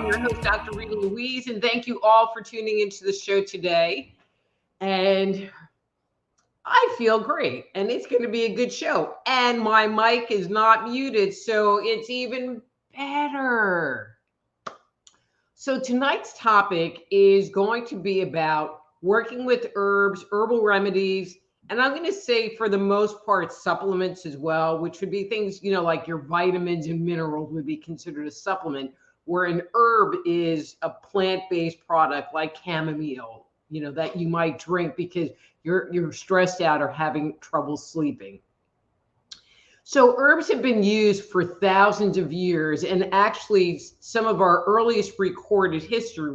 I'm your host, Dr. Rita Louise, and thank you all for tuning into the show today. And I feel great, and it's going to be a good show. And my mic is not muted, so it's even better. So tonight's topic is going to be about working with herbs, herbal remedies, and I'm going to say for the most part supplements as well, which would be things, like your vitamins and minerals would be considered a supplement, where an herb is a plant-based product like chamomile, that you might drink because you're stressed out or having trouble sleeping. So herbs have been used for thousands of years, and actually some of our earliest recorded history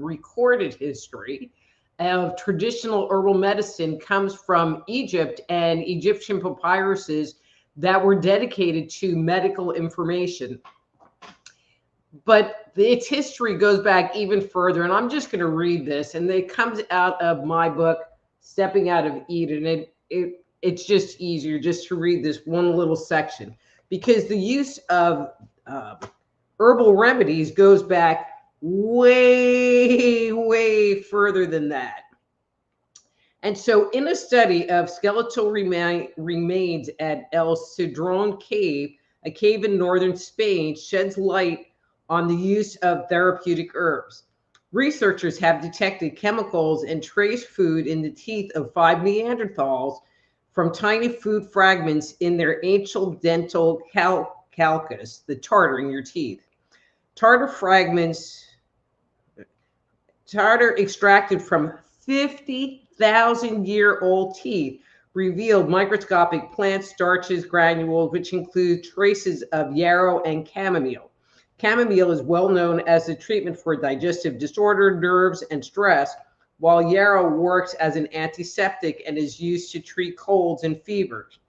of traditional herbal medicine comes from Egypt and Egyptian papyruses that were dedicated to medical information. But its history goes back even further, and I'm just going to read this, and it comes out of my book, Stepping Out of Eden. It's just easier just to read this one little section, because the use of herbal remedies goes back way, way further than that. And so in a study of skeletal remains at El Cedron Cave, a cave in northern Spain, sheds light on the use of therapeutic herbs. Researchers have detected chemicals and trace food in the teeth of 5 Neanderthals from tiny food fragments in their ancient dental calculus, the tartar in your teeth. Tartar extracted from 50,000-year-old teeth revealed microscopic plant starches granules, which include traces of yarrow and chamomile. Chamomile is well known as a treatment for digestive disorder, nerves, and stress, while yarrow works as an antiseptic and is used to treat colds and fevers.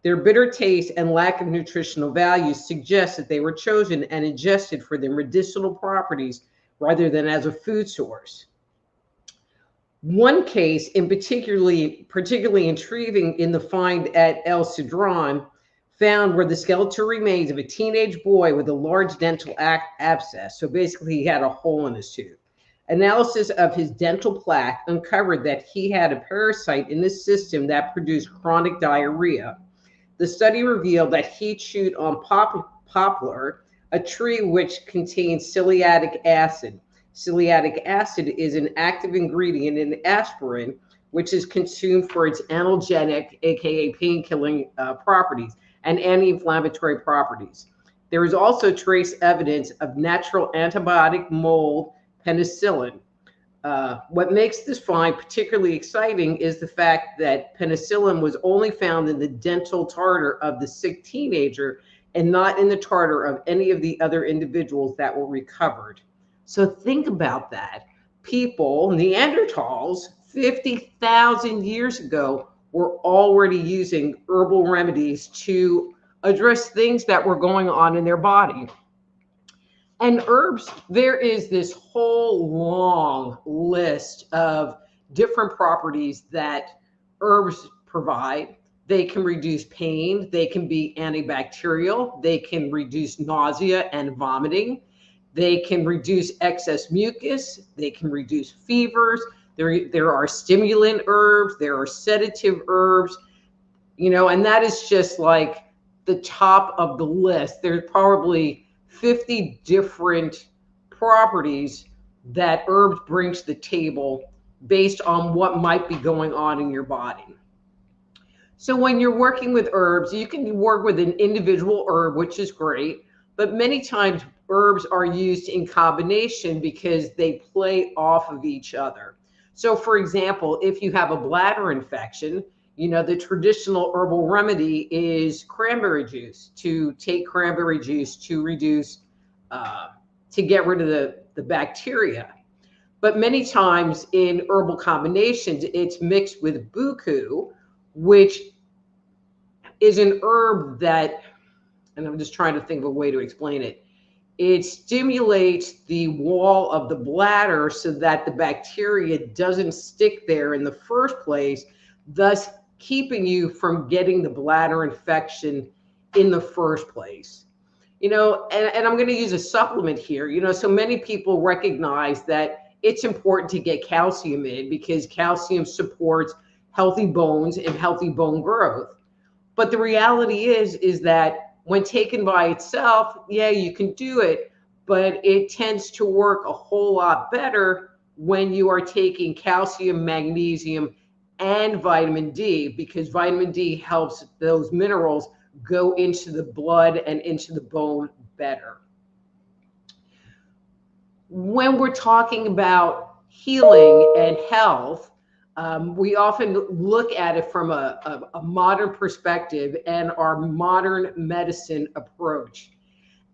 Their bitter taste and lack of nutritional value suggest that they were chosen and ingested for their medicinal properties rather than as a food source. One case in particularly intriguing in the find at El Cedron found were the skeletal remains of a teenage boy with a large dental abscess. So basically he had a hole in his tooth. Analysis of his dental plaque uncovered that he had a parasite in his system that produced chronic diarrhea. The study revealed that he chewed on poplar, a tree which contains ciliatic acid. Ciliatic acid is an active ingredient in aspirin, which is consumed for its analgesic, aka pain-killing properties, and anti-inflammatory properties. There is also trace evidence of natural antibiotic mold penicillin. What makes this find particularly exciting is the fact that penicillin was only found in the dental tartar of the sick teenager and not in the tartar of any of the other individuals that were recovered. So think about that. People, Neanderthals, 50,000 years ago, were already using herbal remedies to address things that were going on in their body. And herbs, there is this whole long list of different properties that herbs provide. They can reduce pain, they can be antibacterial, they can reduce nausea and vomiting, they can reduce excess mucus, they can reduce fevers. There are stimulant herbs, there are sedative herbs, and that is just like the top of the list. There's probably 50 different properties that herbs bring to the table based on what might be going on in your body. So when you're working with herbs, you can work with an individual herb, which is great, but many times herbs are used in combination because they play off of each other. So for example, if you have a bladder infection, the traditional herbal remedy is cranberry juice, to take cranberry juice to reduce, to get rid of the bacteria. But many times in herbal combinations, it's mixed with buku, which is an herb that, and I'm just trying to think of a way to explain it. It stimulates the wall of the bladder so that the bacteria doesn't stick there in the first place, thus keeping you from getting the bladder infection in the first place. And I'm going to use a supplement here. So many people recognize that it's important to get calcium in because calcium supports healthy bones and healthy bone growth. But the reality is that when taken by itself, yeah, you can do it, but it tends to work a whole lot better when you are taking calcium, magnesium, and vitamin D, because vitamin D helps those minerals go into the blood and into the bone better. When we're talking about healing and health, we often look at it from a modern perspective and our modern medicine approach.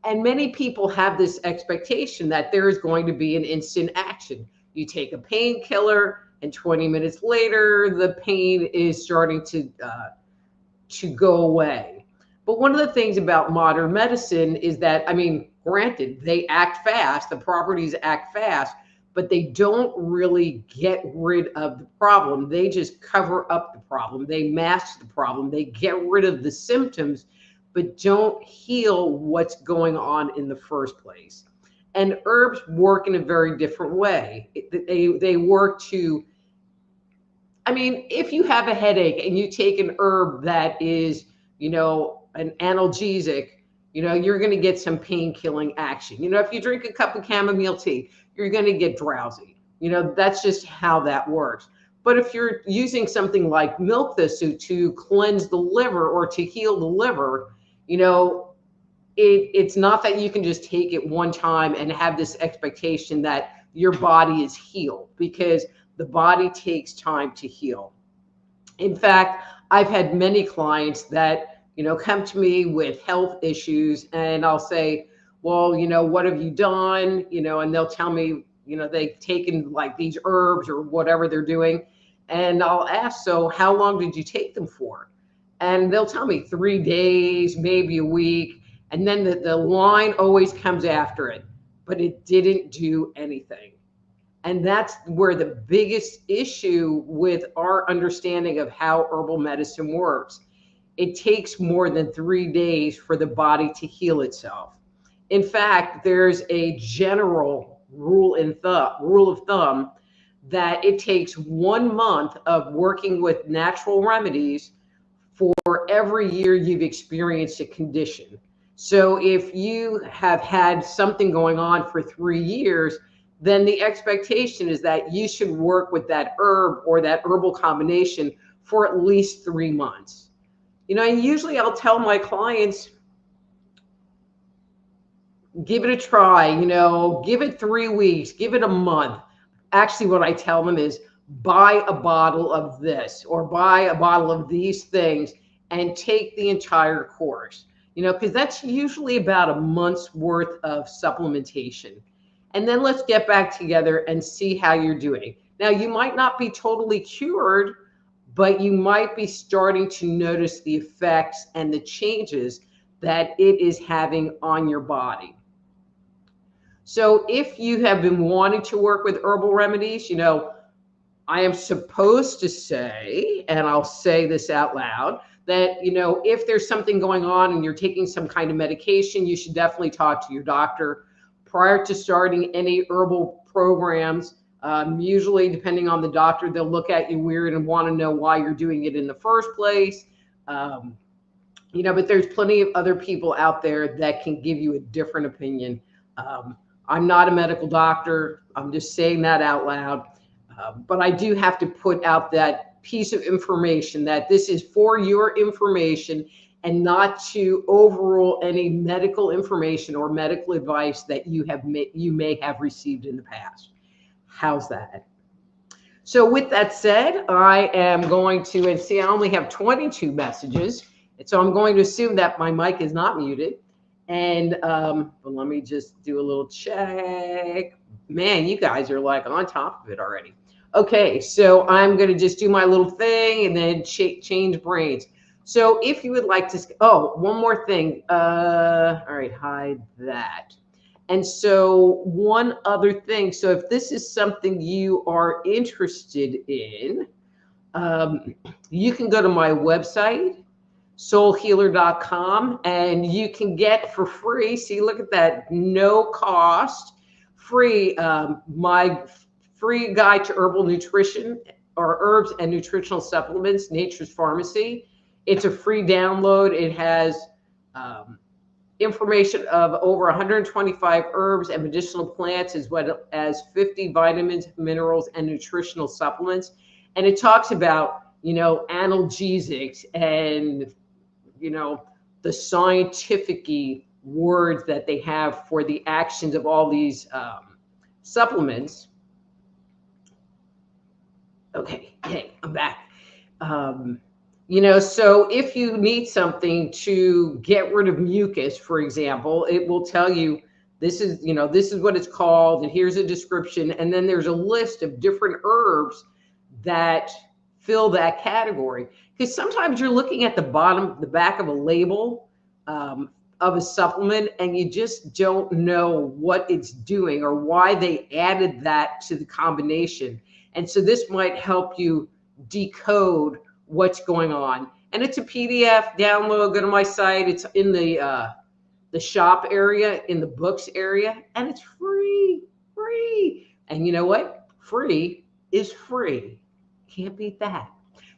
And many people have this expectation that there is going to be an instant action. You take a painkiller, and 20 minutes later, the pain is starting to go away. But one of the things about modern medicine is that, granted, they act fast, the properties act fast, but they don't really get rid of the problem. They just cover up the problem. They mask the problem. They get rid of the symptoms, but don't heal what's going on in the first place. And herbs work in a very different way. They work to, if you have a headache and you take an herb that is, an analgesic, you're going to get some pain killing action. If you drink a cup of chamomile tea, you're going to get drowsy. That's just how that works. But if you're using something like milk thistle to cleanse the liver or to heal the liver, it's not that you can just take it one time and have this expectation that your body is healed, because the body takes time to heal. In fact, I've had many clients that, come to me with health issues, and I'll say, well, what have you done? And they'll tell me, they've taken like these herbs or whatever they're doing. And I'll ask, so how long did you take them for? And they'll tell me 3 days, maybe a week. And then the line always comes after it, but it didn't do anything. And that's where the biggest issue with our understanding of how herbal medicine works. It takes more than 3 days for the body to heal itself. In fact, there's a general rule of thumb that it takes 1 month of working with natural remedies for every year you've experienced a condition. So if you have had something going on for 3 years, then the expectation is that you should work with that herb or that herbal combination for at least 3 months. And usually I'll tell my clients, give it a try, give it 3 weeks, give it a month. Actually, what I tell them is buy a bottle of this or buy a bottle of these things and take the entire course, because that's usually about a month's worth of supplementation. And then let's get back together and see how you're doing. Now, you might not be totally cured, but you might be starting to notice the effects and the changes that it is having on your body. So if you have been wanting to work with herbal remedies, I am supposed to say, and I'll say this out loud, that, if there's something going on and you're taking some kind of medication, you should definitely talk to your doctor prior to starting any herbal programs. Usually, depending on the doctor, they'll look at you weird and want to know why you're doing it in the first place. But there's plenty of other people out there that can give you a different opinion. I'm not a medical doctor. I'm just saying that out loud. But I do have to put out that piece of information that this is for your information and not to overrule any medical information or medical advice that you may have received in the past. How's that? So with that said, I am going to, and see, I only have 22 messages. And so I'm going to assume that my mic is not muted. And but let me just do a little check. Man, you guys are like on top of it already. Okay, so I'm going to just do my little thing and then change brains. So if you would like to, one more thing. All right, hide that. And so one other thing. So if this is something you are interested in, you can go to my website, soulhealer.com, and you can get for free. See, look at that, no cost, free, my free guide to herbal nutrition or herbs and nutritional supplements, Nature's Pharmacy. It's a free download. It has information of over 125 herbs and medicinal plants, as well as 50 vitamins, minerals, and nutritional supplements. And it talks about, analgesics and, the scientific words that they have for the actions of all these supplements. Okay, hey, I'm back. So if you need something to get rid of mucus, for example, it will tell you this is what it's called, and here's a description. And then there's a list of different herbs that fill that category. Because sometimes you're looking at the back of a label of a supplement, and you just don't know what it's doing or why they added that to the combination. And so this might help you decode what's going on. And it's a PDF download. Go to my site. It's in the shop area, in the books area, and it's free. And you know what? Free is free. Can't beat that.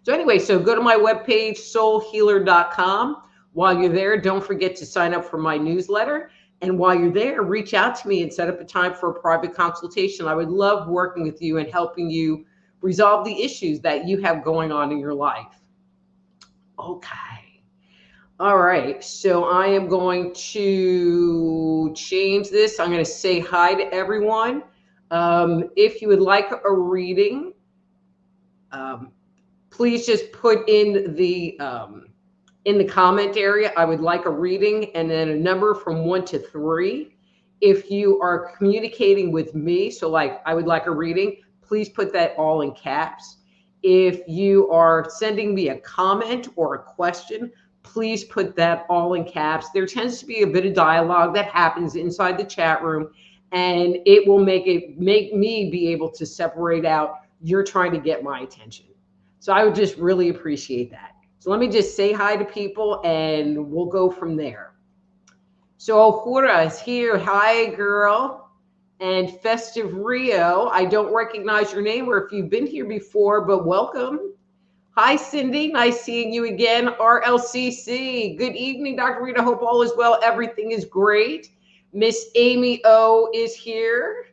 So anyway, so go to my webpage, soulhealer.com. While you're there, don't forget to sign up for my newsletter. And while you're there, reach out to me and set up a time for a private consultation. I would love working with you and helping you resolve the issues that you have going on in your life. Okay. All right. So I am going to change this. I'm going to say hi to everyone. If you would like a reading, please just put in the comment area, I would like a reading, and then a number from 1 to 3. If you are communicating with me, so like I would like a reading, please put that all in caps. If you are sending me a comment or a question, please put that all in caps. There tends to be a bit of dialogue that happens inside the chat room, and it will make me be able to separate out you're trying to get my attention. So I would just really appreciate that. So let me just say hi to people and we'll go from there. So Ohura is here. Hi, girl. And Festive Rio, I don't recognize your name or if you've been here before, but welcome. Hi, Cindy. Nice seeing you again. RLCC. Good evening, Dr. Rita. Hope all is well. Everything is great. Miss Amy O is here.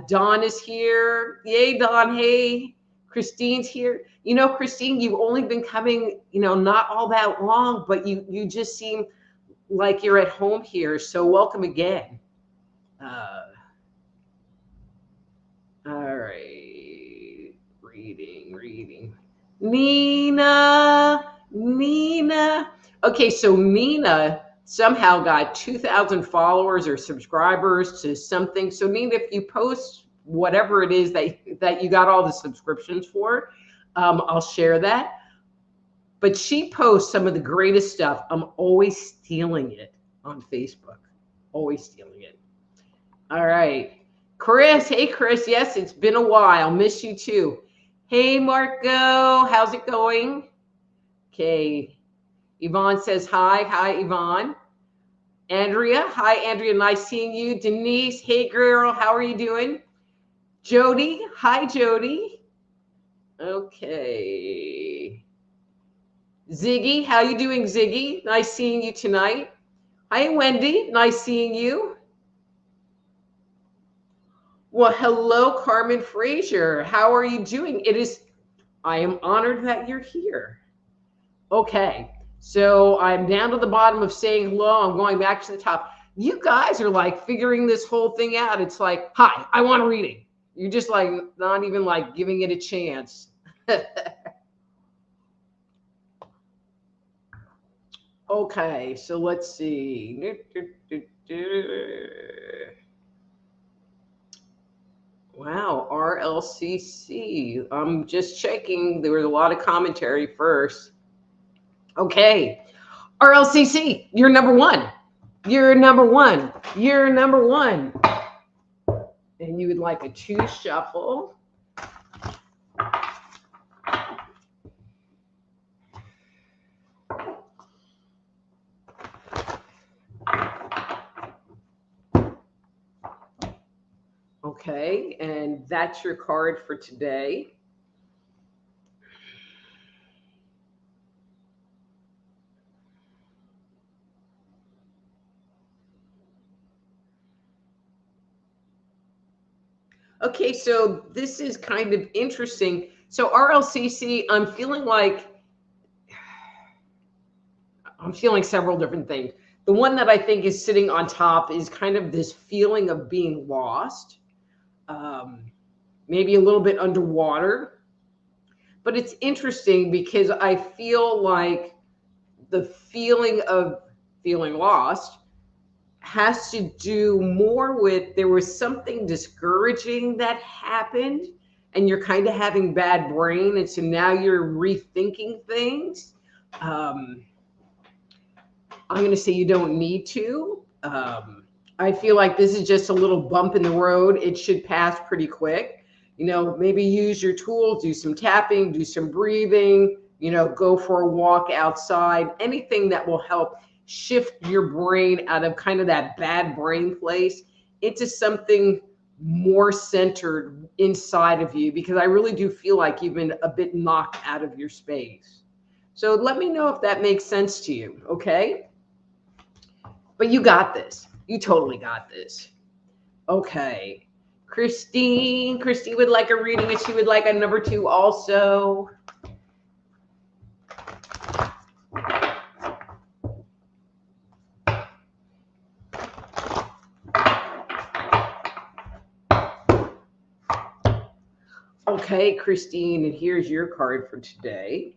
Dawn is here. Yay, Dawn. Hey. Christine's here. Christine, you've only been coming, not all that long, but you just seem like you're at home here. So welcome again. All right. Reading. Nina. Okay, so Nina somehow got 2,000 followers or subscribers to something. So Nina, if you post whatever it is that you got all the subscriptions for, I'll share that. but she posts some of the greatest stuff. I'm always stealing it on Facebook. Always stealing it. All right. Chris. Hey, Chris. Yes, it's been a while. Miss you too. Hey, Marco. How's it going? Okay. Yvonne says hi. Hi, Yvonne. Andrea. Hi, Andrea. Nice seeing you. Denise. Hey, girl. How are you doing? Jody. Hi, Jody. Okay. Ziggy. How you doing, Ziggy? Nice seeing you tonight. Hi, Wendy. Nice seeing you. Well, hello, Carmen Frazier. How are you doing? I am honored that you're here. Okay. So I'm down to the bottom of saying hello. I'm going back to the top. You guys are like figuring this whole thing out. It's like, hi, I want a reading. You're just like not even like giving it a chance. Okay, so let's see. Wow, RLCC. I'm just checking. There was a lot of commentary first. Okay, RLCC, you're number one. You're number one. You're number one. And you would like a 2 shuffle. Okay, and that's your card for today. Okay, so this is kind of interesting. So RLCC, I'm feeling several different things. The one that I think is sitting on top is kind of this feeling of being lost, maybe a little bit underwater. But it's interesting because I feel like the feeling of feeling lost has to do more with there was something discouraging that happened and you're kind of having bad brain. And so now you're rethinking things. I'm going to say you don't need to. I feel like this is just a little bump in the road. It should pass pretty quick. Maybe use your tools, do some tapping, do some breathing, go for a walk outside, anything that will help shift your brain out of kind of that bad brain place into something more centered inside of you, because I really do feel like you've been a bit knocked out of your space. So let me know if that makes sense to you, okay? But you got this. You totally got this. Okay. Christine would like a reading, and she would like a number 2 also. Okay, Christine, and here's your card for today.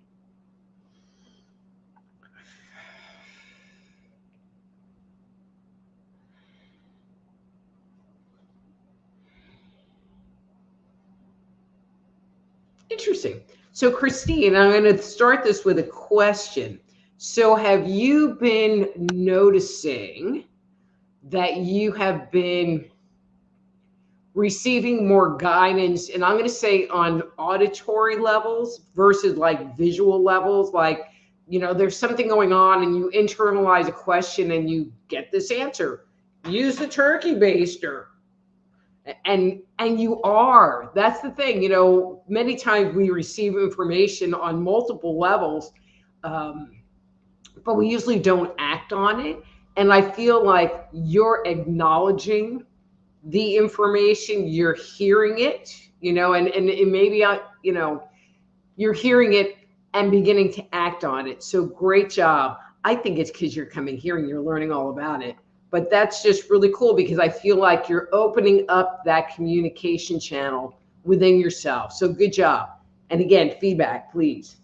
Interesting. So, Christine, I'm going to start this with a question. So, have you been noticing that you have been receiving more guidance, and I'm going to say on auditory levels versus like visual levels? Like, there's something going on and you internalize a question and you get this answer. Use the turkey baster. And you are. That's the thing. Many times we receive information on multiple levels, but we usually don't act on it. And I feel like you're acknowledging the information, you're hearing it, and maybe you're hearing it and beginning to act on it. So great job. I think it's because you're coming here and you're learning all about it. But that's just really cool because I feel like you're opening up that communication channel within yourself. So good job. And again, feedback, please.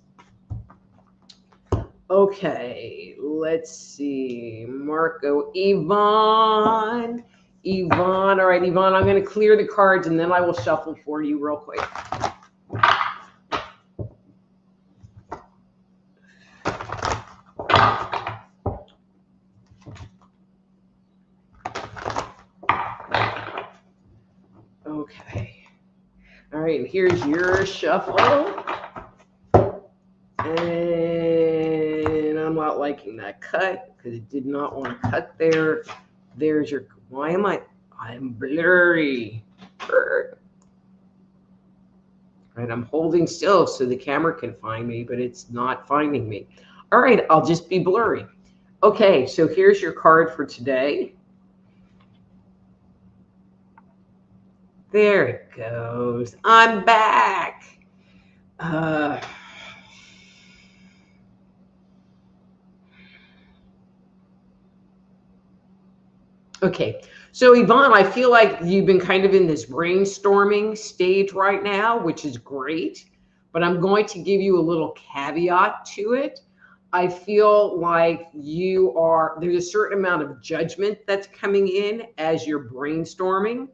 Okay, let's see. Marco, Yvonne. All right, Yvonne, I'm going to clear the cards and then I will shuffle for you real quick. right, and here's your shuffle. And I'm not liking that cut because it did not want to cut there. There's your, why am I'm blurry. Right, I'm holding still so the camera can find me, but it's not finding me. All right, I'll just be blurry. Okay, so here's your card for today. There it goes. I'm back. Okay, so Yvonne, I feel like you've been kind of in this brainstorming stage right now, which is great, but I'm going to give you a little caveat to it. I feel like there's a certain amount of judgment that's coming in as you're brainstorming.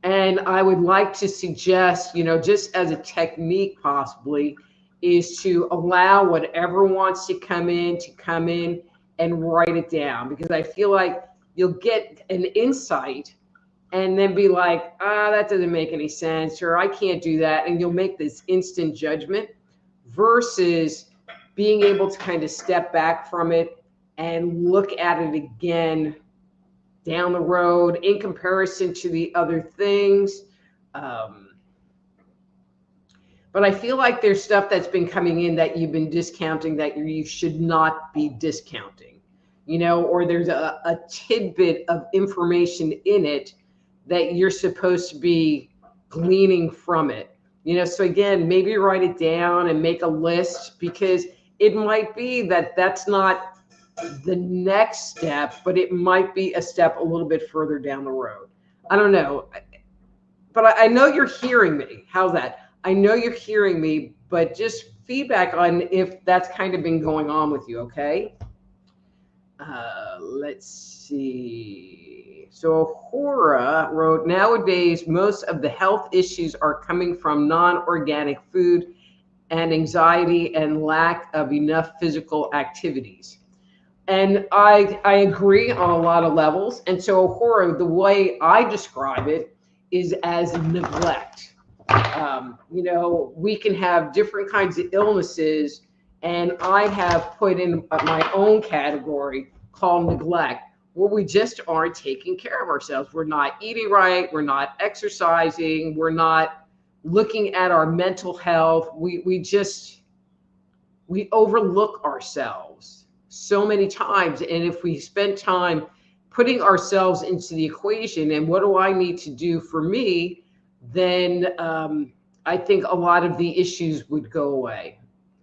And I would like to suggest, just as a technique possibly, is to allow whatever wants to come in and write it down, because I feel like you'll get an insight and then be like, that doesn't make any sense, or I can't do that. And you'll make this instant judgment versus being able to kind of step back from it and look at it again down the road in comparison to the other things. But I feel like there's stuff that's been coming in that you've been discounting that you should not be discounting, or there's a tidbit of information in it that you're supposed to be gleaning from it. So again, maybe write it down and make a list, because it might be that that's not the next step, but it might be a step a little bit further down the road. I don't know, but I know you're hearing me. How's that? I know you're hearing me, but just feedback on if that's kind of been going on with you, okay? Let's see. So Hora wrote, nowadays, most of the health issues are coming from non-organic food and anxiety and lack of enough physical activities. And I agree on a lot of levels. And so Hora, the way I describe it is as neglect. We can have different kinds of illnesses, and I have put in my own category called neglect, where we just aren't taking care of ourselves. We're not eating right. We're not exercising. We're not looking at our mental health. We overlook ourselves so many times. And if we spend time putting ourselves into the equation and what do I need to do for me, then I think a lot of the issues would go away.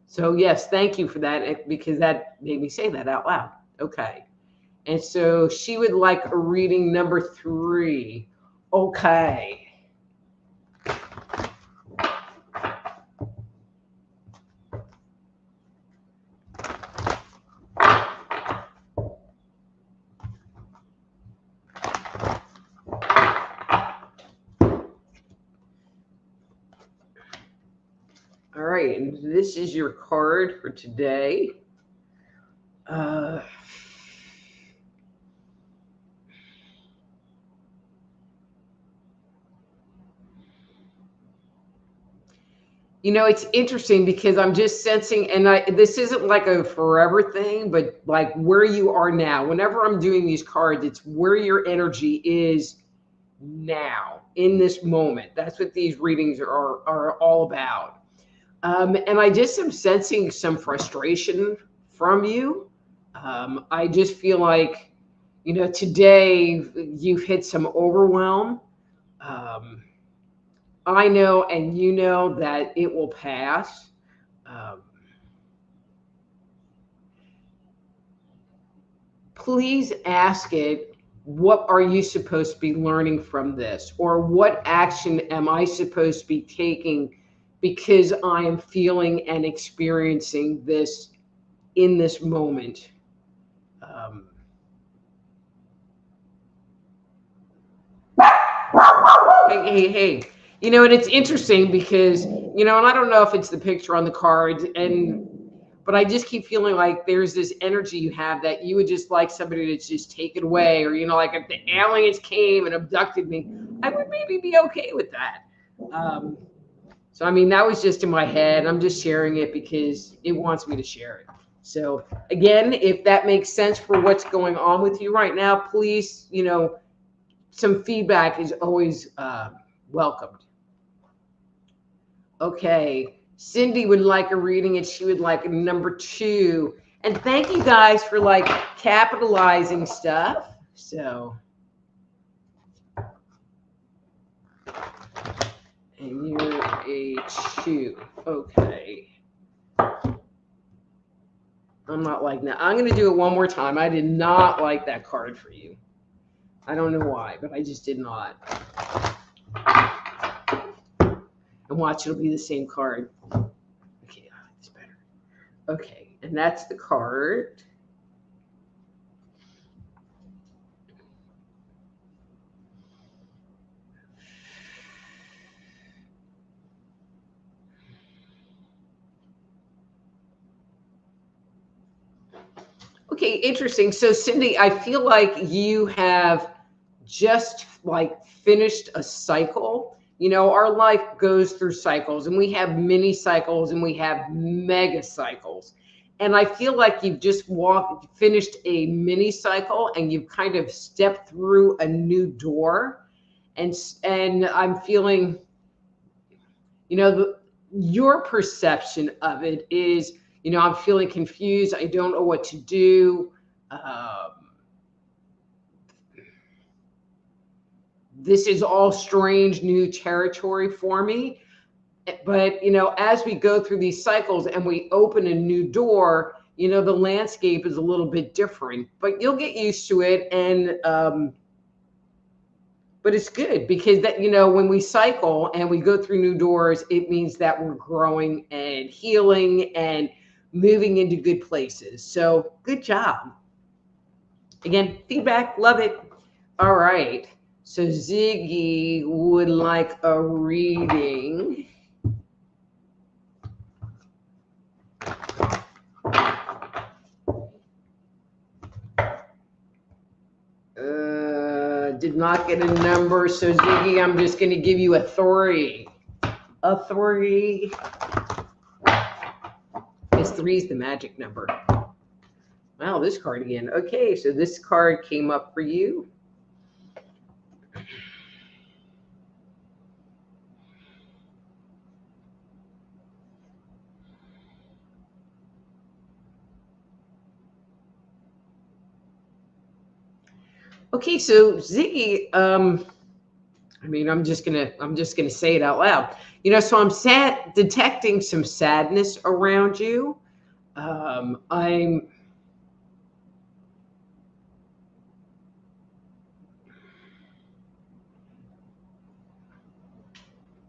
So yes, thank you for that, because that made me say that out loud. Okay. And so she would like a reading number 3. Okay. All right, and this is your card for today. It's interesting because I'm just sensing, and this isn't like a forever thing, but like where you are now. Whenever I'm doing these cards, it's where your energy is now in this moment. That's what these readings are all about. And I just am sensing some frustration from you. I just feel like, today you've hit some overwhelm. I know, and you know that it will pass. Please ask it, what are you supposed to be learning from this? Or what action am I supposed to be taking because I am feeling and experiencing this in this moment? Hey. And it's interesting because, and I don't know if it's the picture on the cards, but I just keep feeling like there's this energy you have that you would just like somebody to just take it away. Or, like if the aliens came and abducted me, I would maybe be okay with that. Um, so, I mean, that was just in my head. I'm just sharing it because it wants me to share it. So, again, if that makes sense for what's going on with you right now, please, some feedback is always welcomed. Okay. Cindy would like a reading and she would like a number 2. And thank you guys for like capitalizing stuff. So, and you're a 2. Okay. I'm not like that. I'm going to do it one more time. I did not like that card for you. I don't know why, but I just did not. And watch, it'll be the same card. Okay, it's better. Okay, and that's the card. Okay, interesting. So, Cindy, I feel like you have just like finished a cycle. Our life goes through cycles, and we have mini cycles and we have mega cycles. And I feel like you've just finished a mini cycle, and you've kind of stepped through a new door. And I'm feeling, your perception of it is, I'm feeling confused. I don't know what to do. This is all strange new territory for me. But, as we go through these cycles and we open a new door, the landscape is a little bit different, but you'll get used to it. And, but it's good because that, when we cycle and we go through new doors, it means that we're growing and healing and moving into good places. So good job. Again, feedback, love it. All right. So Ziggy would like a reading. Did not get a number. So Ziggy, I'm just going to give you a 3. A 3. Because 3 is the magic number. Wow, this card again. Okay, so this card came up for you. Okay, so Ziggy, I mean, I'm just gonna say it out loud. So I'm detecting some sadness around you.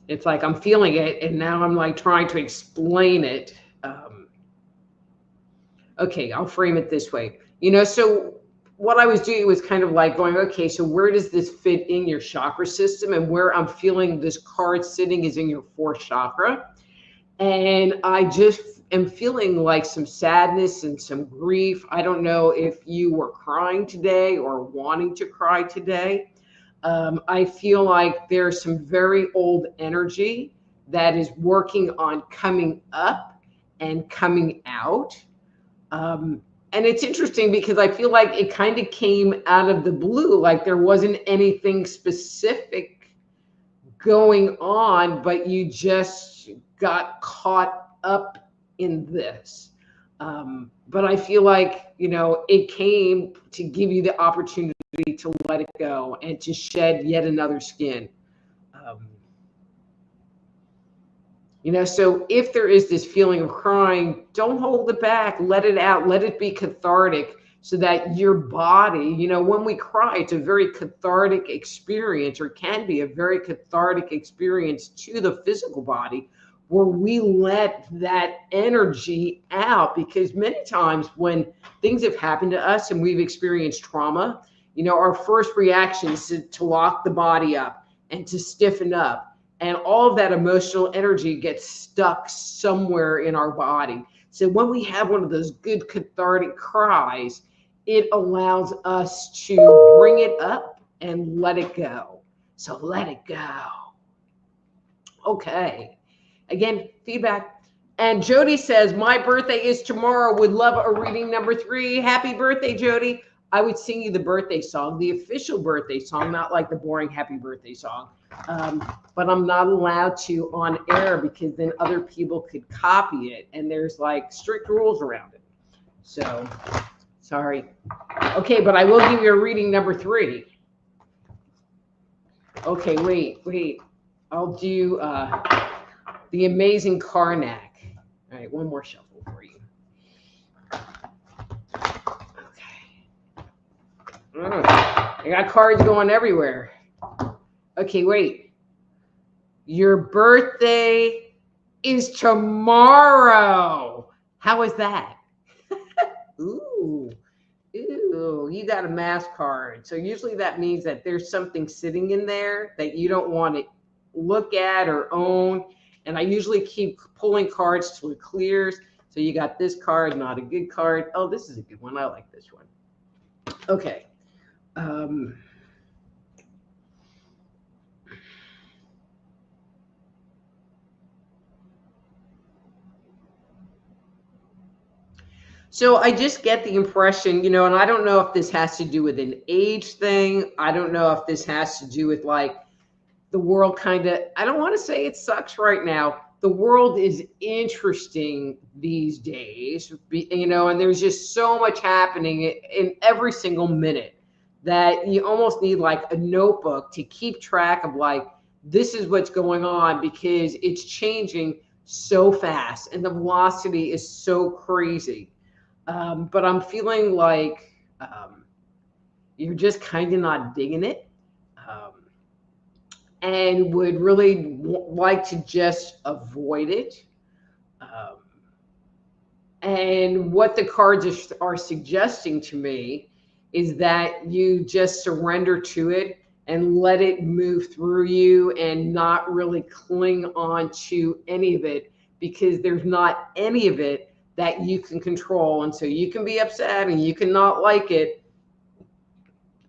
It's like I'm feeling it, and now I'm like trying to explain it. Okay, I'll frame it this way. So what I was doing was kind of like going, okay, so where does this fit in your chakra system? And where I'm feeling this card sitting is in your 4th chakra. And I just am feeling like some sadness and some grief. I don't know if you were crying today or wanting to cry today. I feel like there's some very old energy that is working on coming up and coming out. And it's interesting because I feel like it kind of came out of the blue, like there wasn't anything specific going on, but you just got caught up in this. But I feel like, it came to give you the opportunity to let it go and to shed yet another skin. So if there is this feeling of crying, don't hold it back, let it out, let it be cathartic so that your body, when we cry, it's a very cathartic experience, or can be a very cathartic experience to the physical body, where we let that energy out. Because many times when things have happened to us and we've experienced trauma, our first reaction is to lock the body up and to stiffen up. And all of that emotional energy gets stuck somewhere in our body. So when we have one of those good cathartic cries, it allows us to bring it up and let it go. So let it go. Okay. Again, feedback. And Jody says, my birthday is tomorrow. Would love a reading number 3. Happy birthday, Jody. I would sing you the birthday song, the official birthday song, not like the boring happy birthday song. But I'm not allowed to on air because then other people could copy it. And there's like strict rules around it. So, sorry. Okay, but I will give you a reading number 3. Okay, wait. I'll do the amazing Karnak. All right, one more shuffle for you. Okay. I got cards going everywhere. Okay, wait. Your birthday is tomorrow. How is that? Ooh, you got a mass card. So usually that means that there's something sitting in there that you don't want to look at or own. And I usually keep pulling cards till it clears. So you got this card, not a good card. Oh, this is a good one. I like this one. Okay. So I just get the impression, and I don't know if this has to do with an age thing. I don't know if this has to do with like the world kind of, I don't want to say it sucks right now. The world is interesting these days, and there's just so much happening in every single minute that you almost need like a notebook to keep track of like, this is what's going on because it's changing so fast and the velocity is so crazy. But I'm feeling like you're just kind of not digging it. And would really like to just avoid it. And what the cards are suggesting to me is that you just surrender to it and let it move through you and not really cling on to any of it because there's not any of it that you can control. And so you can be upset and you can not like it.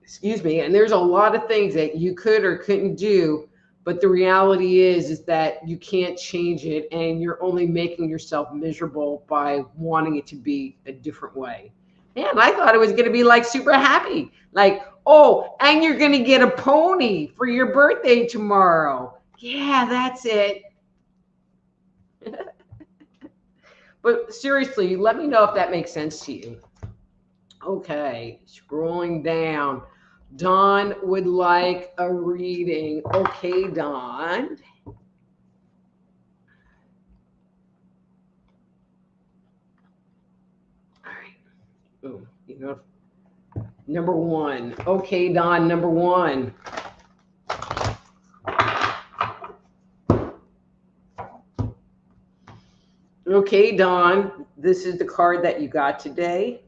Excuse me. And there's a lot of things that you could or couldn't do, but the reality is that you can't change it and you're only making yourself miserable by wanting it to be a different way. Man, I thought it was going to be like super happy. Like, oh, and you're going to get a pony for your birthday tomorrow. Yeah, that's it. But seriously, let me know if that makes sense to you. Okay, scrolling down. Dawn would like a reading. Okay, Dawn. All right. Oh, number 1. Okay, Dawn, number 1. Okay, Dawn, this is the card that you got today.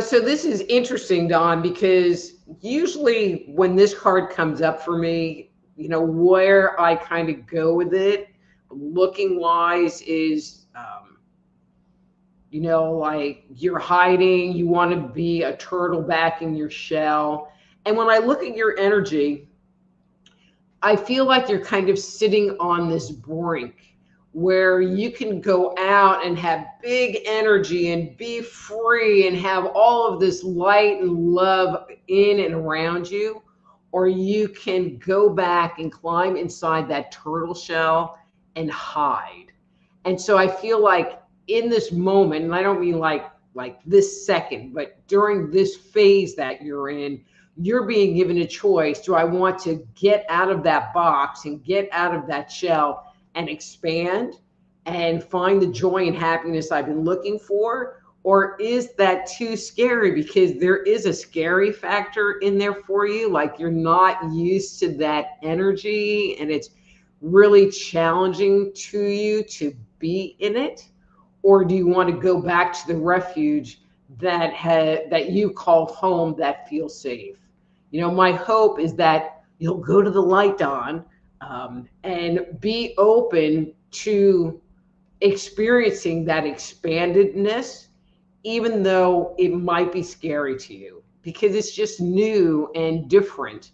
So this is interesting, Dawn, because usually when this card comes up for me, where I kind of go with it, looking wise is, like you're hiding, you want to be a turtle back in your shell. And when I look at your energy, I feel like you're kind of sitting on this brink where you can go out and have big energy and be free and have all of this light and love in and around you, or you can go back and climb inside that turtle shell and hide. And so I feel like in this moment, and I don't mean like this second, but during this phase that you're in, you're being given a choice. Do I want to get out of that box and get out of that shell and expand and find the joy and happiness I've been looking for? Or is that too scary? Because there is a scary factor in there for you. Like you're not used to that energy and it's really challenging to you to be in it. Or do you want to go back to the refuge that you called home that feels safe? My hope is that you'll go to the light, Dawn. and be open to experiencing that expandedness, even though it might be scary to you because it's just new and different.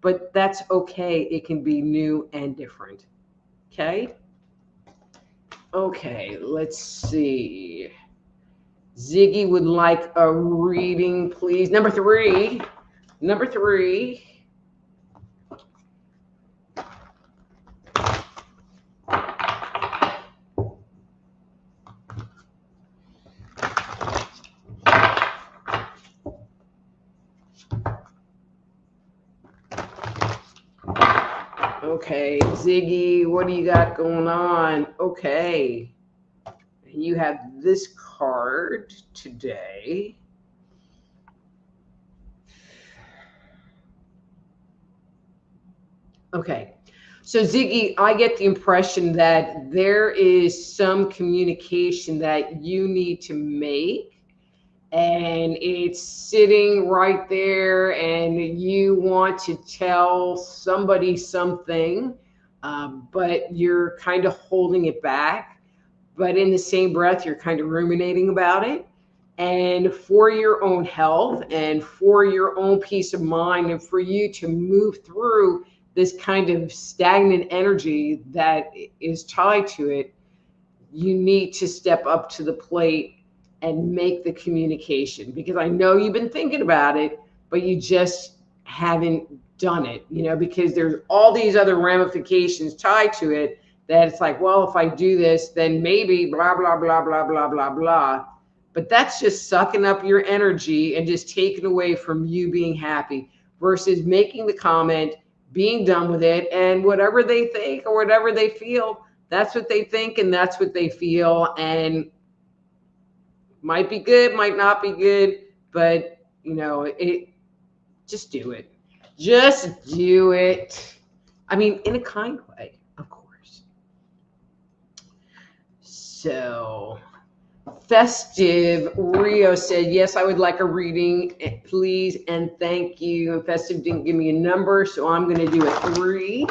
But that's okay. It can be new and different. Okay. Okay. Let's see. Ziggy would like a reading, please. Number three. Number three. Okay, Ziggy, what do you got going on? Okay. You have this card today. Okay. So, Ziggy, I get the impression that there is some communication that you need to make, and it's sitting right there, and you want to tell somebody something, but you're kind of holding it back. But in the same breath, you're kind of ruminating about it. And for your own health and for your own peace of mind, and for you to move through this kind of stagnant energy that is tied to it, you need to step up to the plate and make the communication, because I know you've been thinking about it, but you just haven't done it, because there's all these other ramifications tied to it that it's like, well, if I do this, then maybe blah, blah, blah, blah, blah, blah, blah. But that's just sucking up your energy and just taking away from you being happy versus making the comment, being done with it, and whatever they think or whatever they feel, that's what they think and that's what they feel. And might be good, might not be good, but it, just do it. Just do it. I mean, in a kind way, of course. So, Festive Rio said, yes, I would like a reading, please, and thank you. And Festive didn't give me a number, so I'm going to do a 3.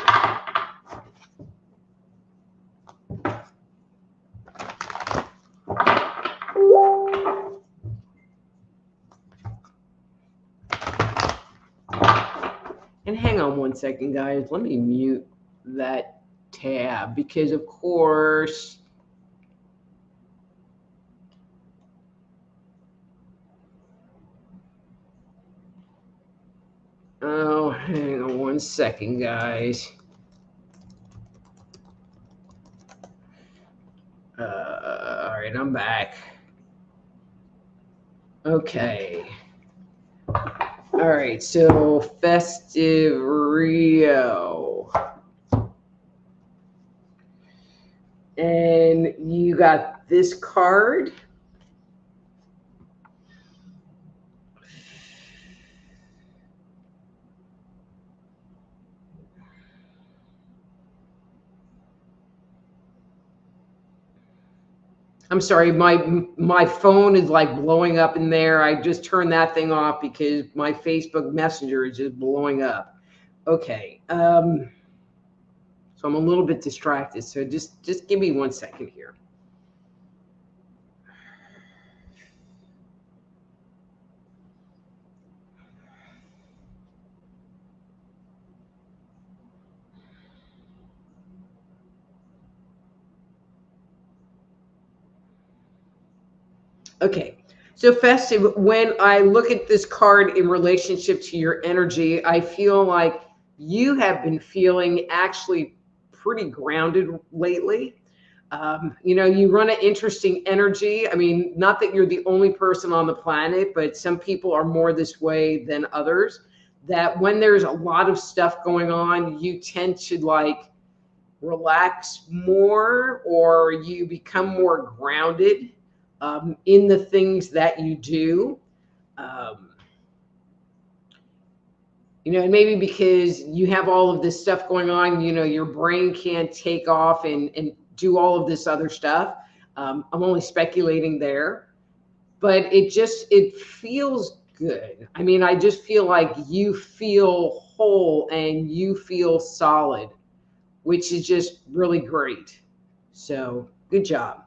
And hang on one second, guys. Let me mute that tab because, of course, oh, hang on one second, guys. All right, I'm back. Okay. All right, so Festive Rio. And you got this card. I'm sorry, my phone is like blowing up in there. I just turned that thing off because my Facebook Messenger is just blowing up. Okay. So I'm a little bit distracted. So just give me 1 second here. Okay. So Festive, when I look at this card in relationship to your energy, I feel like you have been feeling actually pretty grounded lately. You run an interesting energy. I mean, not that you're the only person on the planet, but some people are more this way than others. That when there's a lot of stuff going on, you tend to like relax more, or you become more grounded in the things that you do. And maybe because you have all of this stuff going on, your brain can't take off and do all of this other stuff. I'm only speculating there, but it feels good. I mean, I just feel like you feel whole and you feel solid. which is just really great. So good job.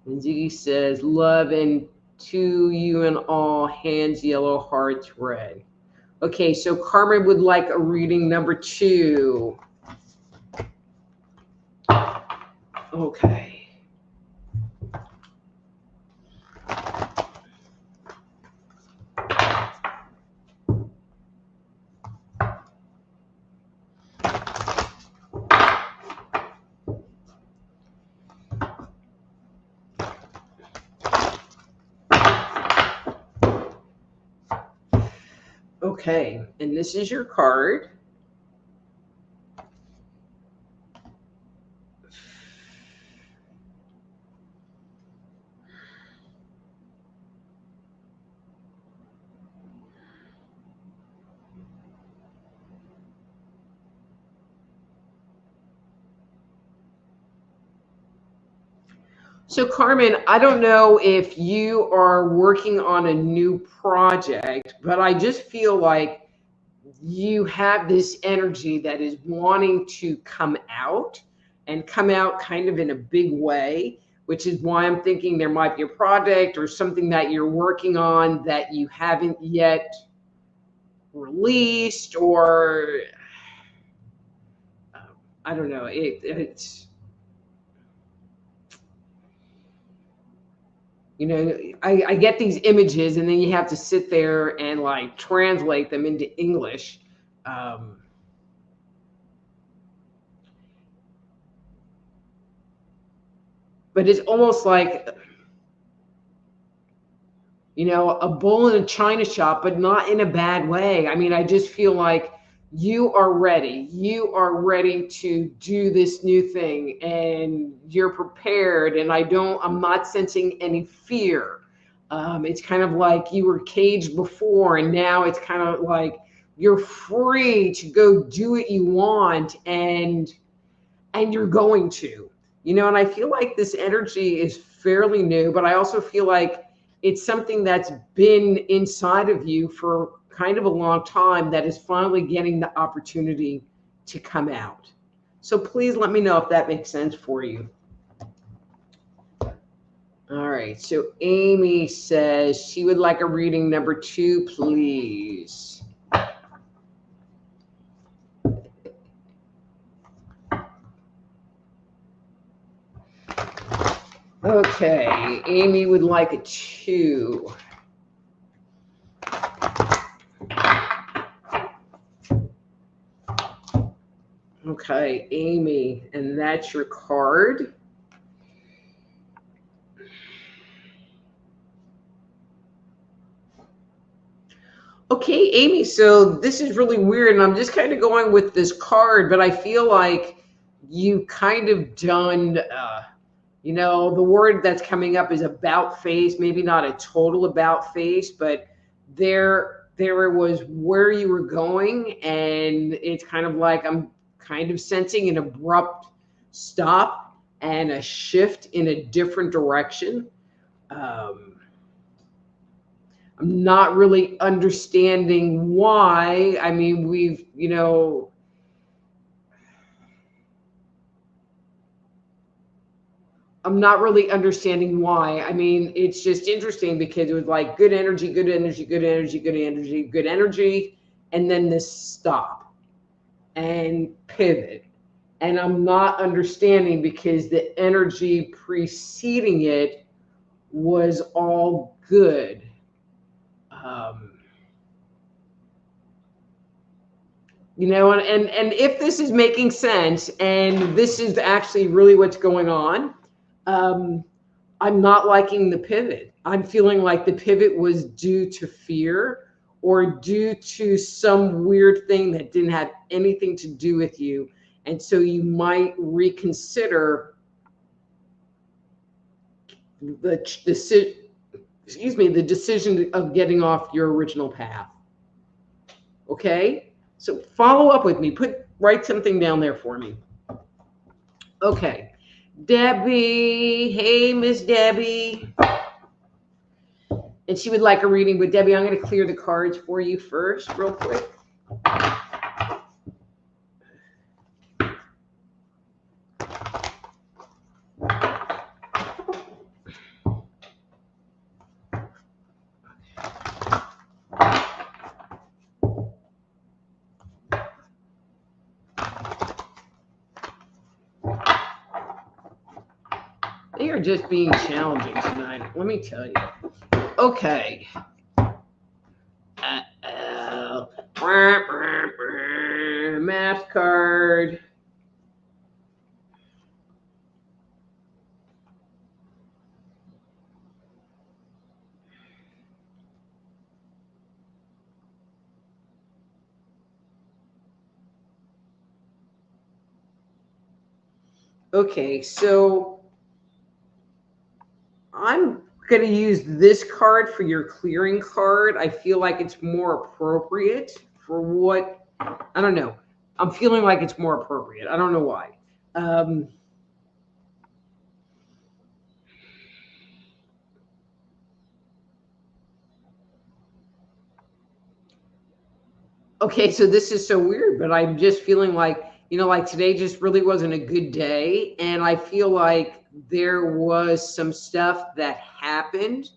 And Ziggy says, love and to you and all, hands yellow, hearts red. Okay, so Carmen would like a reading number 2. Okay. Okay, and this is your card. So Carmen, I don't know if you are working on a new project, but I just feel like you have this energy that is wanting to come out and come out kind of in a big way, which is why I'm thinking there might be a project or something that you're working on that you haven't yet released, or I don't know. It's, you know, I get these images and then you have to sit there and like translate them into English. But it's almost like, you know, a bull in a china shop, but not in a bad way. I mean, I just feel like you are ready. You are ready to do this new thing and you're prepared. And I'm not sensing any fear. It's kind of like you were caged before, and now it's kind of like you're free to go do what you want, and you're going to, you know, and I feel like this energy is fairly new, but I also feel like it's something that's been inside of you for kind of a long time that is finally getting the opportunity to come out. So please let me know if that makes sense for you. All right, so Amy says she would like a reading number 2, please. Okay, Amy would like a 2. Okay, Amy, and that's your card. Okay, Amy, so this is really weird, and I'm just kind of going with this card, but I feel like you kind of done, you know, the word that's coming up is about face, maybe not a total about face, but there was where you were going, and it's kind of like I'm kind of sensing an abrupt stop and a shift in a different direction. I'm not really understanding why. I mean, we've, you know, I'm not really understanding why. I mean, it's just interesting because it was like good energy, good energy, good energy, good energy, good energy, and then this stop and pivot. And I'm not understanding because the energy preceding it was all good. You know, and if this is making sense and this is actually really what's going on, I'm not liking the pivot. I'm feeling like the pivot was due to fear or due to some weird thing that didn't have anything to do with you. And so you might reconsider the decision of getting off your original path. Okay? So follow up with me. Write something down there for me. Okay. Debbie. Hey, Miss Debbie. And she would like a reading, but Debbie, I'm going to clear the cards for you first, real quick. They are just being challenging tonight, let me tell you. Okay. Math card. Okay, so I'm going to use this card for your clearing card. I feel like it's more appropriate for what, I don't know. I'm feeling like it's more appropriate. I don't know why. Okay, so this is so weird, but I'm just feeling like, like today just really wasn't a good day. And I feel like there was some stuff that happened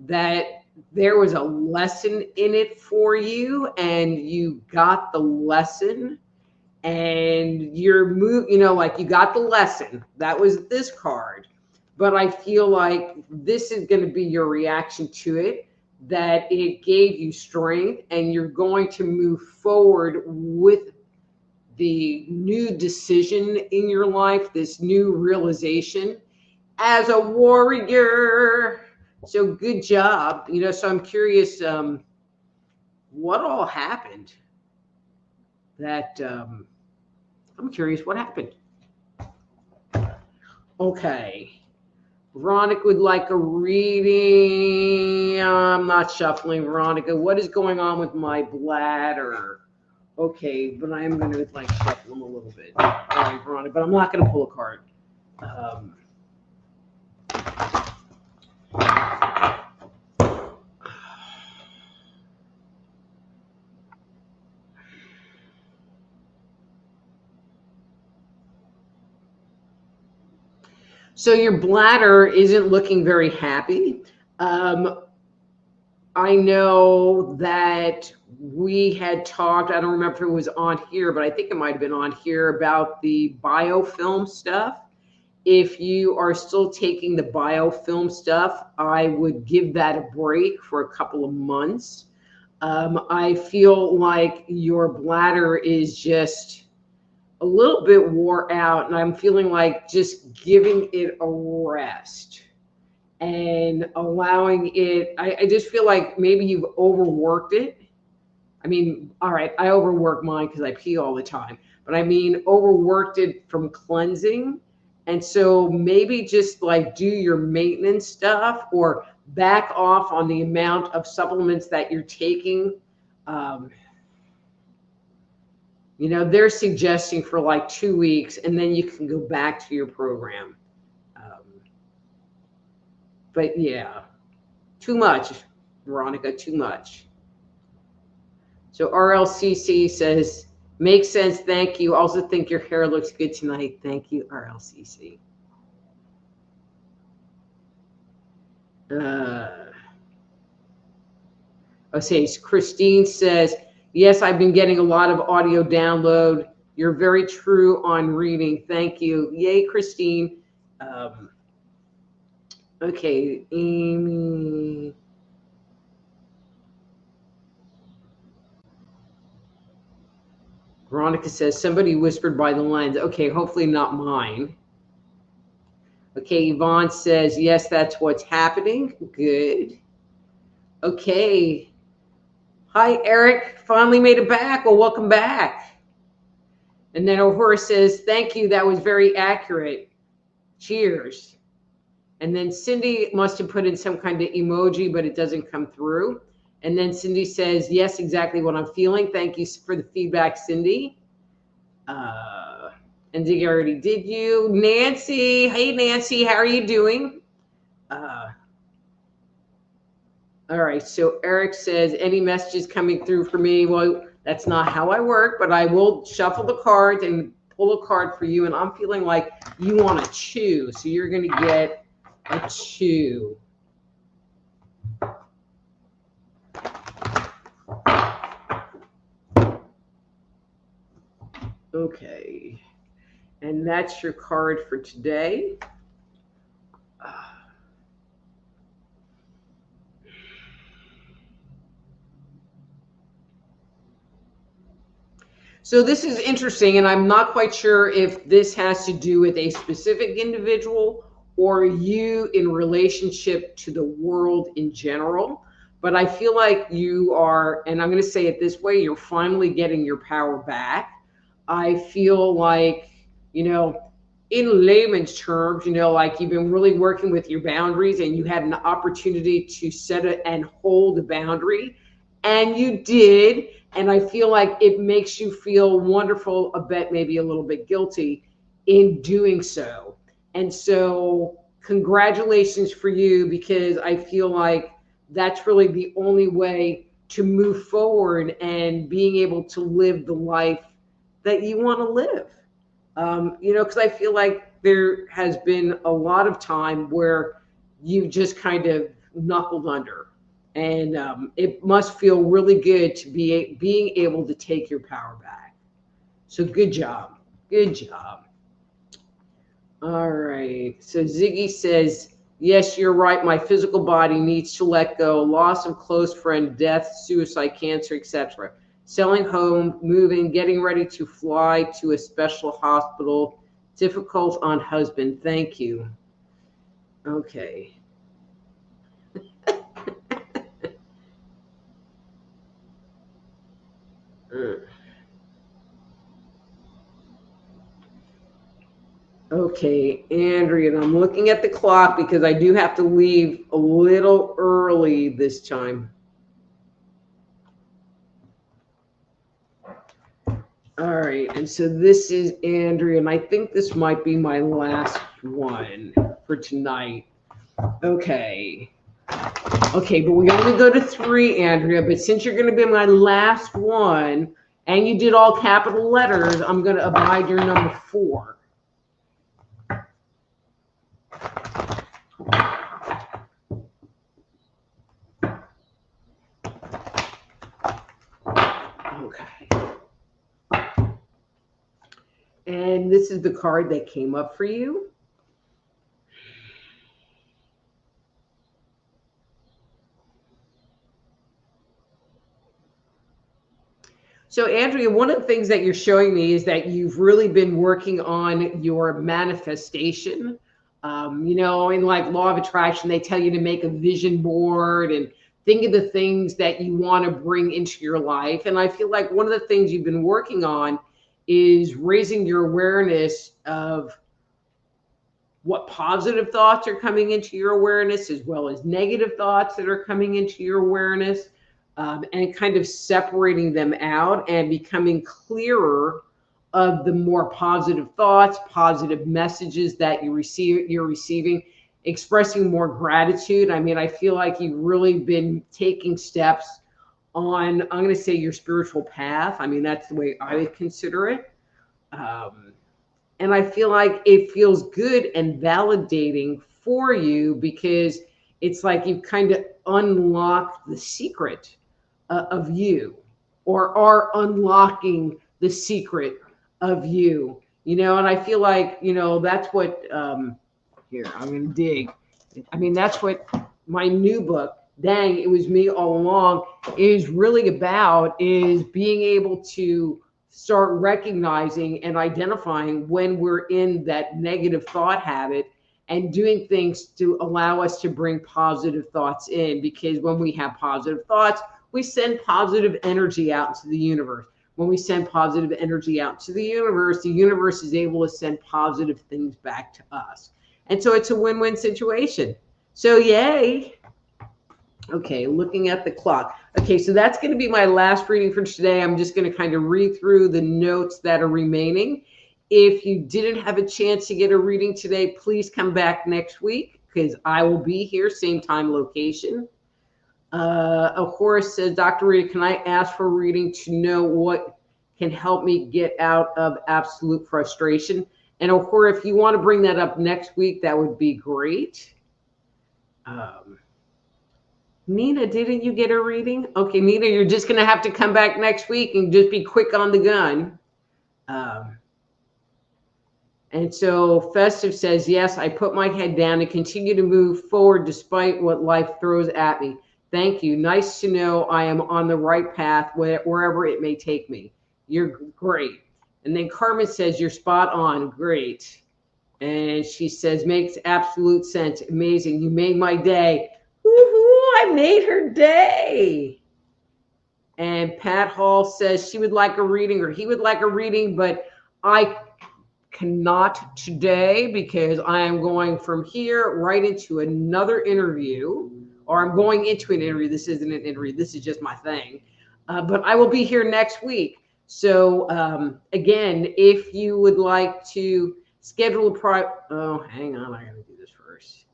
that there was a lesson in it for you, and you got the lesson, and you're like you got the lesson. That was this card. But I feel like this is going to be your reaction to it, that it gave you strength, and you're going to move forward with the new decision in your life, this new realization as a warrior. So good job. So I'm curious, what all happened that, I'm curious what happened. Okay. Veronica would like a reading. I'm not shuffling, Veronica. What is going on with my bladder? Okay, but I am going to shuffle them a little bit. All right, Veronica, but I'm not going to pull a card. So your bladder isn't looking very happy. I know that we had talked, I don't remember if it was on here, but I think it might have been on here, about the biofilm stuff. If you are still taking the biofilm stuff, I would give that a break for a couple of months. I feel like your bladder is just a little bit wore out, and I'm feeling like just giving it a rest and allowing it. I just feel like maybe you've overworked it. I mean, all right, I overwork mine because I pee all the time, but I mean, overworked it from cleansing. And so maybe just do your maintenance stuff, or back off on the amount of supplements that you're taking. They're suggesting for 2 weeks, and then you can go back to your program. But yeah, too much, Veronica, too much. So RLCC says, makes sense. Thank you. Also think your hair looks good tonight. Thank you, RLCC. Christine says, yes, I've been getting a lot of audio download. You're very true on reading. Thank you. Yay, Christine. Okay, Amy. Veronica says, somebody whispered by the lines. Okay, hopefully not mine. Okay, Yvonne says, yes, that's what's happening. Good. Okay. Hi, Eric. Finally made it back. Well, welcome back. And then O'Hara says, thank you. That was very accurate. Cheers. And then Cindy must have put in some kind of emoji, but it doesn't come through. And then Cindy says, yes, exactly what I'm feeling. Thank you for the feedback, Cindy. And Diggy already did you. Nancy. Hey, Nancy. How are you doing? All right. So Eric says, any messages coming through for me? Well, that's not how I work, but I will shuffle the cards and pull a card for you. And I'm feeling like you want a 2. So you're going to get a 2. Okay. And that's your card for today. So this is interesting, and I'm not quite sure if this has to do with a specific individual or you in relationship to the world in general. But I feel like you are, and I'm going to say it this way, you're finally getting your power back. I feel like, in layman's terms, like you've been really working with your boundaries and you had an opportunity to set it and hold a boundary, and you did. And I feel like it makes you feel wonderful, a bit, maybe a little bit guilty in doing so. And so congratulations for you, because I feel like that's really the only way to move forward and being able to live the life that you want to live. Because I feel like there has been a lot of time where you just kind of knuckled under. And it must feel really good to be being able to take your power back. So good job. Good job. All right. So Ziggy says, yes, you're right. My physical body needs to let go. Loss of close friend, death, suicide, cancer, etc. Selling home, moving, getting ready to fly to a special hospital. Difficult on husband. Thank you. Okay. Okay, Andrea, and I'm looking at the clock because I do have to leave a little early this time. All right, and so this is Andrea, and I think this might be my last one for tonight. Okay. Okay, but we only go to 3, Andrea, but since you're going to be my last one, and you did all capital letters, I'm going to abide your number 4. Okay. And this is the card that came up for you. So, Andrea, one of the things that you're showing me is that you've really been working on your manifestation. In like law of attraction, they tell you to make a vision board and think of the things that you want to bring into your life. And I feel like one of the things you've been working on is raising your awareness of what positive thoughts are coming into your awareness, as well as negative thoughts that are coming into your awareness. And kind of separating them out and becoming clearer of the more positive thoughts, positive messages that you're receiving, expressing more gratitude. I mean, I feel like you've really been taking steps on, I'm going to say, your spiritual path. I mean, that's the way I would consider it. And I feel like it feels good and validating for you, because it's like you've kind of unlocked the secret of you, or are unlocking the secret of you, and I feel like, that's what, here, I'm going to dig. I mean, that's what my new book, Dang, It Was Me All Along, is really about, is being able to start recognizing and identifying when we're in that negative thought habit and doing things to allow us to bring positive thoughts in. Because when we have positive thoughts, we send positive energy out into the universe. When we send positive energy out to the universe is able to send positive things back to us. And so it's a win-win situation. So yay. Okay, looking at the clock. Okay, so that's going to be my last reading for today. I'm just going to kind of read through the notes that are remaining. If you didn't have a chance to get a reading today, please come back next week, because I will be here, same time, location. Of course, says Dr. Rita, can I ask for a reading to know what can help me get out of absolute frustration? And of course, if you want to bring that up next week, that would be great. Nina, didn't you get a reading? Okay, Nina, you're just going to have to come back next week and just be quick on the gun. And so Festive says, yes, I put my head down and continue to move forward despite what life throws at me. Thank you. Nice to know I am on the right path wherever it may take me. You're great. And then Carmen says, you're spot on. Great. And she says, makes absolute sense. Amazing. You made my day. Woohoo, I made her day. And Pat Hall says she would like a reading, or he would like a reading, but I cannot today because I am going from here right into another interview, or I'm going into an interview. This isn't an interview. This is just my thing. But I will be here next week. So again, if you would like to schedule a hang on, I got to do this first.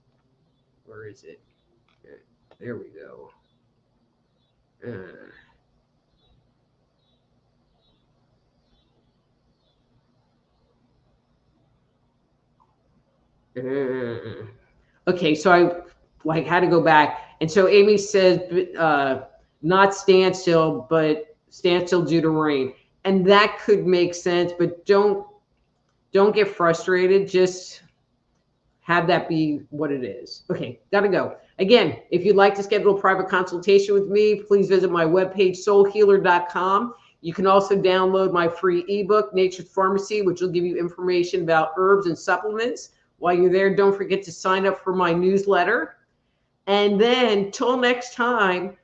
Where is it? There we go. Okay, so I had to go back, and so Amy says not standstill, but standstill due to rain, and that could make sense. But don't get frustrated. Just have that be what it is. Okay, gotta go. Again, if you'd like to schedule a private consultation with me, please visit my webpage, soulhealer.com. You can also download my free ebook, Nature's Pharmacy, which will give you information about herbs and supplements. While you're there, don't forget to sign up for my newsletter. And then, till next time,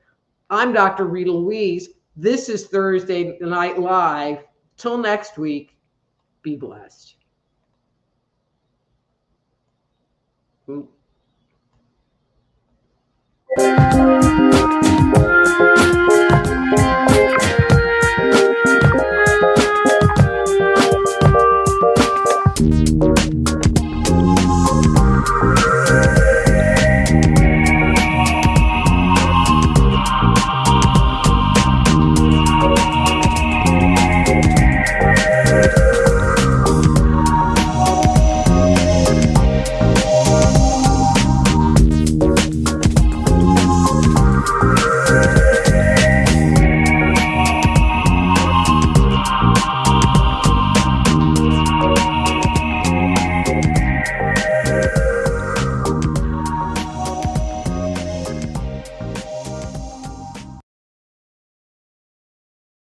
I'm Dr. Rita Louise. This is Thursday Night Live. Till next week, be blessed.